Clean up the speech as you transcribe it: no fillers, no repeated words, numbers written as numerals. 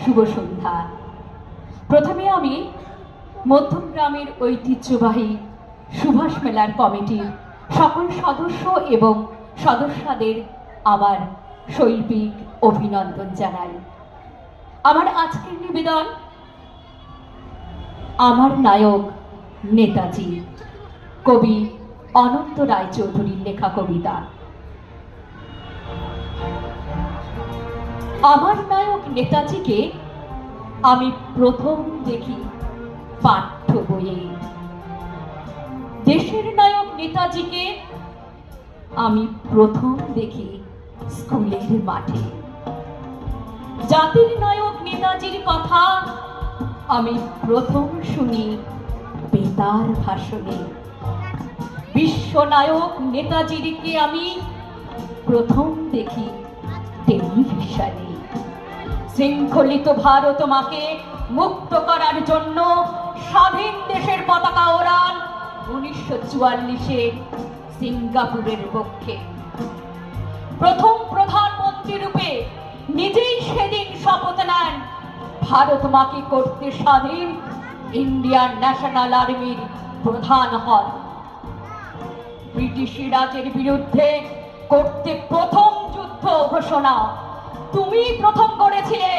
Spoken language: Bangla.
শুভ সন্ধ্যা। প্রথমে আমি মধ্যমগ্রামের ঐতিহ্যবাহী সুভাষ মেলার কমিটির সকল সদস্য এবং সদস্যদের আমার শৈল্পিক অভিনন্দন জানাই। আমার আজকের নিবেদন আমার নায়ক নেতাজি, কবি অনন্ত রায়চৌধুরীর লেখা কবিতা। আমার নায়ক নেতাজিকে আমি প্রথম দেখি পাঠ্য বইয়ে, দেশের নায়ক নেতাজিকে আমি প্রথম দেখি স্কুলের মাঠে, জাতির নায়ক নেতাজির কথা আমি প্রথম শুনি বেতার ভাষণে, বিশ্বনায়ক নেতাজিকে আমি প্রথম দেখি টেলিভিশনে। শৃঙ্খলিত ভারত মাকে মুক্ত করার জন্য স্বাধীন দেশের পতাকা ওড়ান 1944-এ সিঙ্গাপুরের পক্ষে। প্রথম প্রধানমন্ত্রী রূপে নিজেই সেদিন শপথ নেন ভারত মাকে করতে স্বাধীন, ইন্ডিয়ান ন্যাশনাল আর্মির প্রধান হন। ব্রিটিশ রাজের বিরুদ্ধে করতে প্রথম যুদ্ধ ঘোষণা তুমি প্রথম করেছিলে